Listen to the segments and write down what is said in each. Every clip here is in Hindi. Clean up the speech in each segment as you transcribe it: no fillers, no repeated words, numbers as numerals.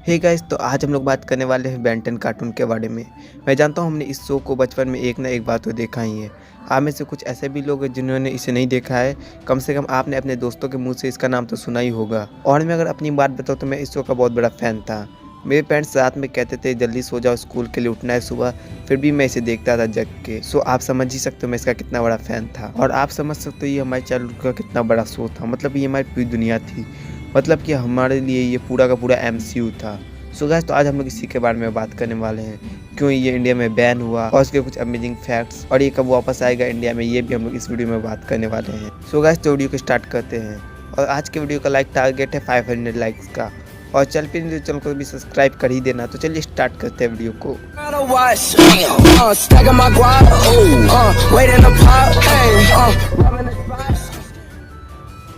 हे गाइस, तो आज हम लोग बात करने वाले हैं बेन 10 कार्टून के बारे में। मैं जानता हूँ हमने इस शो को बचपन में एक ना एक बार तो देखा ही है। आप में से कुछ ऐसे भी लोग हैं जिन्होंने इसे नहीं देखा है। कम से कम आपने अपने दोस्तों के मुंह से इसका नाम तो सुना ही होगा। और मैं अगर अपनी बात बताऊँ तो मैं इस शो का बहुत बड़ा फ़ैन था। मेरे पेरेंट्स रात में कहते थे जल्दी सो जाओ, स्कूल के लिए उठना है सुबह, फिर भी मैं इसे देखता था जग के। सो आप समझ ही सकते हो मैं इसका कितना बड़ा फ़ैन था। और आप समझ सकते हो ये हमारे चाइल्डहुड का कितना बड़ा शो था। मतलब ये हमारी पूरी दुनिया थी। मतलब कि हमारे लिए ये पूरा का पूरा MCU था। सो गाइस, तो आज हम लोग इसी के बारे में बात करने वाले हैं, क्यों ये इंडिया में बैन हुआ और उसके कुछ अमेजिंग फैक्ट्स, और ये कब वापस आएगा इंडिया में, ये भी हम लोग इस वीडियो में बात करने वाले हैं। सो गाइस, तो वीडियो को स्टार्ट करते हैं। और आज के वीडियो का लाइक टारगेट है 500 लाइक्स का। और चैनल को भी सब्सक्राइब कर ही देना। तो चलिए स्टार्ट करते हैं वीडियो को।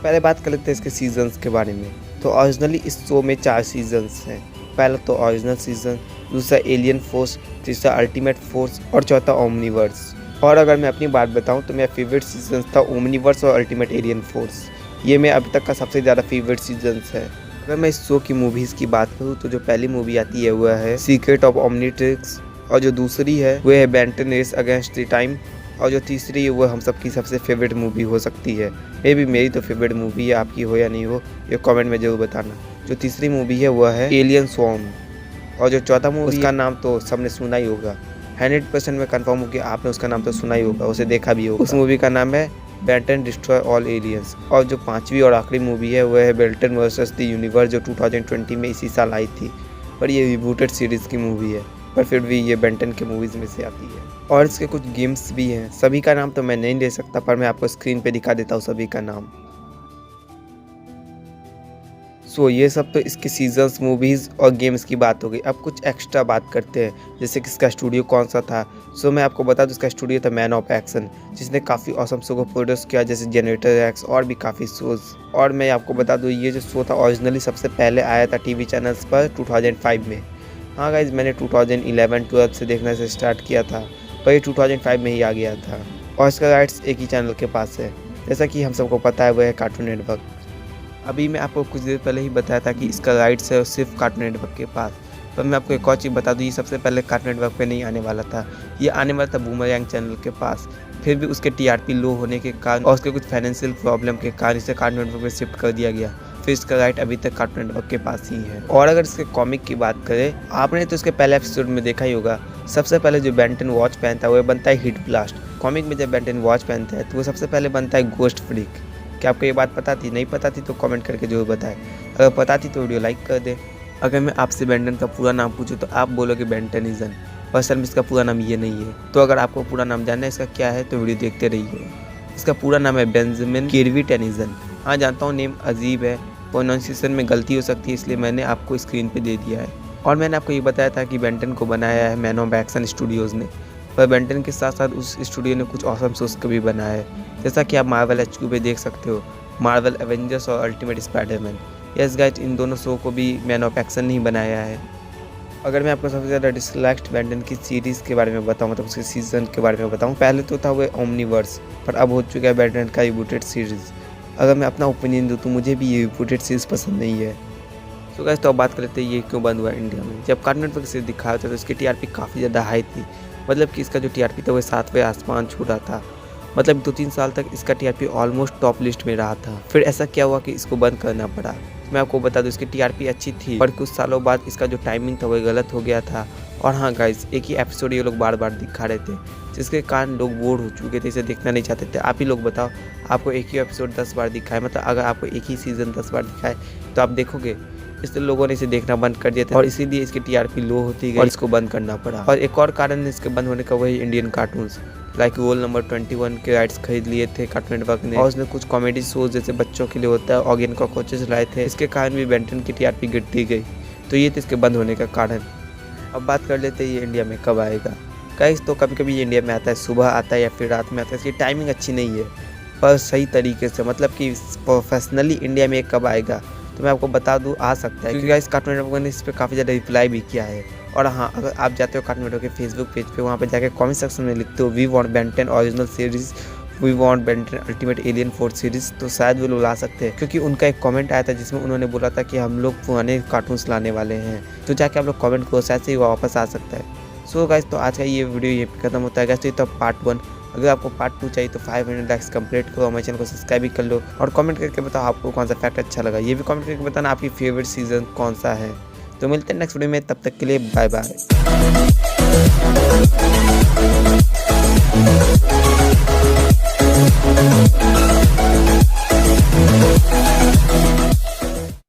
पहले बात कर लेते हैं इसके सीजन्स के बारे में। तो ओरिजिनली इस शो में 4 सीजन्स हैं। पहला तो ओरिजिनल सीजन, दूसरा एलियन फोर्स, तीसरा अल्टीमेट फोर्स और चौथा ओमनीवर्स। और अगर मैं अपनी बात बताऊं तो मेरा फेवरेट सीजन था ओमनीवर्स और अल्टीमेट एलियन फोर्स। ये मेरा अभी तक का सबसे ज़्यादा फेवरेट सीजन्स है। अगर मैं इस शो की मूवीज़ की बात करूँ तो जो पहली मूवी आती है वह है सीक्रेट ऑफ ओमनिट्रिक्स, और जो दूसरी है वह है Ben 10 race against the time, और जो तीसरी है वो हम सबकी सबसे फेवरेट मूवी हो सकती है। मे भी मेरी तो फेवरेट मूवी है, आपकी हो या नहीं हो ये कमेंट में ज़रूर बताना। जो तीसरी मूवी है वह है एलियन स्वॉर्म, और जो चौथा मूवी उसका नाम तो सबने सुना ही होगा। 100% में कंफर्म हो कि आपने उसका नाम तो सुना ही होगा, उसे देखा भी होगा। उस मूवी का नाम है बेन 10 डिस्ट्रॉय ऑल एलियंस। और जो पांचवी और आखिरी मूवी है वह है बेन 10 वर्सेस द यूनिवर्स, जो 2020 में इसी साल आई थी। पर ये रिबूटेड सीरीज़ की मूवी है, पर फिर भी ये बेन 10 के मूवीज़ में से आती है। और इसके कुछ गेम्स भी हैं, सभी का नाम तो मैं नहीं ले सकता, पर मैं आपको स्क्रीन पे दिखा देता हूँ सभी का नाम। सो ये सब तो इसके सीजन्स, मूवीज़ और गेम्स की बात हो गई। अब कुछ एक्स्ट्रा बात करते हैं, जैसे कि इसका स्टूडियो कौन सा था। सो मैं आपको बता दूँ इसका स्टूडियो था मैन ऑफ एक्शन, जिसने काफ़ी ऑसम शो को प्रोड्यूस किया, जैसे जनरेटर एक्स और भी काफ़ी शोज़। और मैं आपको बता दूँ ये जो शो था ओरिजिनली सबसे पहले आया था टीवी चैनल्स पर 2005 में। हाँ गाइज, मैंने 2011-12 से देखने से स्टार्ट किया था, पर ये 2005 में ही आ गया था। और इसका राइट्स एक ही चैनल के पास है, जैसा कि हम सबको पता है वह है कार्टून नेटवर्क। अभी मैं आपको कुछ देर पहले ही बताया था कि इसका राइट्स है सिर्फ कार्टून नेटवर्क के पास। पर मैं आपको एक और चीज़ बता दूँ, ये सबसे पहले कार्टून नेटवर्क पे नहीं आने वाला था, ये आने वाला था बूमरैंग चैनल के पास। फिर भी उसके TRP लो होने के कारण और उसके कुछ फाइनेंशियल प्रॉब्लम के कारण इसे कार्टून नेटवर्क पे शिफ्ट कर दिया गया। फिर इसका राइट अभी तक कार्टून नेटवर्क के पास ही है। और अगर इसके कॉमिक की बात करें, आपने तो इसके पहले एपिसोड में देखा ही होगा। सबसे पहले जो बेन 10 वॉच पहनता है वह बनता है हिट ब्लास्ट। कॉमिक में जब बेन 10 वॉच पहनता है तो वो सबसे पहले बनता है गोस्ट फ्रीक। क्या आपको ये बात पता थी? नहीं पता थी तो कमेंट करके जरूर बताएं। अगर पता थी तो वीडियो लाइक कर दे। अगर मैं आपसे बेन 10 का पूरा नाम पूछूं तो आप बोलोगे बेन टेनिसन, पर असल में इसका पूरा नाम ये नहीं है। तो अगर आपको पूरा नाम जानना है इसका क्या है तो वीडियो देखते रहिए। इसका पूरा नाम है बेंजामिन किर्बी टेनिसन। हाँ जानता हूँ नेम अजीब है, प्रोनाउंसिएशन में गलती हो सकती है, इसलिए मैंने आपको स्क्रीन पे दे दिया है। और मैंने आपको ये बताया था कि बेन 10 को बनाया है मैन ऑफ एक्शन स्टूडियोज़ ने, पर बेन 10 के साथ साथ उस स्टूडियो ने कुछ ऑसम शोज़ को भी बनाया है, जैसा कि आप मार्वल HQ पे देख सकते हो, मार्वल एवेंजर्स और अल्टीमेट स्पाइडरमैन। यस गाइस, इन दोनों शो को भी मैन ऑफ एक्शन ने ही बनाया है। अगर मैं आपको सबसे ज़्यादा डिसलाइक्ड बेन 10 की सीरीज़ के बारे में बताऊँ, मतलब उसके सीज़न के बारे में बताऊँ, पहले तो था वो ओमनीवर्स, पर अब हो चुका है बेन 10 का रिबूटेड सीरीज़। अगर मैं अपना ओपिनियन दूँ तो मुझे भी ये रिबूटेड सीरीज़ पसंद नहीं है। तो गाइस, तो अब बात कर लेते हैं ये क्यों बंद हुआ इंडिया में। जब कार्टून नेटवर्क से दिखाया था तो इसकी TRP काफ़ी ज़्यादा हाई थी। मतलब कि इसका जो TRP था वह 7वें आसमान छू रहा था। मतलब 2-3 साल तक इसका TRP ऑलमोस्ट टॉप लिस्ट में रहा था। फिर ऐसा क्या हुआ कि इसको बंद करना पड़ा। मैं आपको बता दूं इसकी TRP अच्छी थी, पर कुछ सालों बाद इसका जो टाइमिंग था वह गलत हो गया था। और हाँ गाइस, एक ही एपिसोड ये लोग बार बार दिखा रहे थे, जिसके कारण लोग बोर हो चुके थे, इसे देखना नहीं चाहते थे। आप ही लोग बताओ, आपको एक ही एपिसोड 10 बार दिखाए, मतलब अगर आपको एक ही सीज़न 10 बार दिखाए तो आप देखोगे? इसलिए लोगों ने इसे देखना बंद कर दिया था, और इसीलिए इसकी TRP लो होती गई और इसको बंद करना पड़ा। और एक और कारण इसके बंद होने का वही Indian cartoons, like roll number 21 के राइट्स खरीद लिए थे कार्टून नेटवर्क ने, और उसने कुछ कॉमेडी शोज जैसे बच्चों के लिए होता है ऑगियन कॉकरोचेस लाए थे। इसके कारण भी बेन 10 की TRP गिरती गई। तो ये थे इसके बंद होने का कारण। अब बात कर लेते हैं ये इंडिया में कब आएगा। गाइस, तो कभी कभी ये इंडिया में आता है, सुबह आता है या फिर रात में आता है। इसकी टाइमिंग अच्छी नहीं है, पर सही तरीके से, मतलब कि प्रोफेशनली इंडिया में कब आएगा तो मैं आपको बता दूँ आ सकता है, क्योंकि गाइस कार्टून नेटवर्क ने इस पर काफ़ी ज़्यादा रिप्लाई भी किया है। और हाँ, अगर आप जाते हो कार्टून नेटवर्क के फेसबुक पेज पे, वहाँ पे जाके कमेंट सेक्शन में लिखते हो we want Ben 10 original series we want Ben Ten Ultimate Alien 4 series, तो शायद वो लोग ला सकते हैं, क्योंकि उनका एक कमेंट आया था जिसमें उन्होंने बोला था कि हम लोग पुराने कार्टून्स लाने वाले हैं। तो जाके आप लोग कमेंट करो, शायद से वापस आ सकता है। सो गाइस, तो आज का ये वीडियो ये खत्म होता है गाइस। तो ये तो पार्ट 1। अगर आपको पार्ट 2 चाहिए तो 500 लाइक्स कंप्लीट करो, हमारे चैनल को सब्सक्राइब भी कर लो और कमेंट करके बताओ आपको कौन सा फैक्ट अच्छा लगा। ये भी कमेंट करके बताना आपकी फेवरेट सीजन कौन सा है। तो मिलते हैं नेक्स्ट वीडियो में, तब तक के लिए बाय बाय।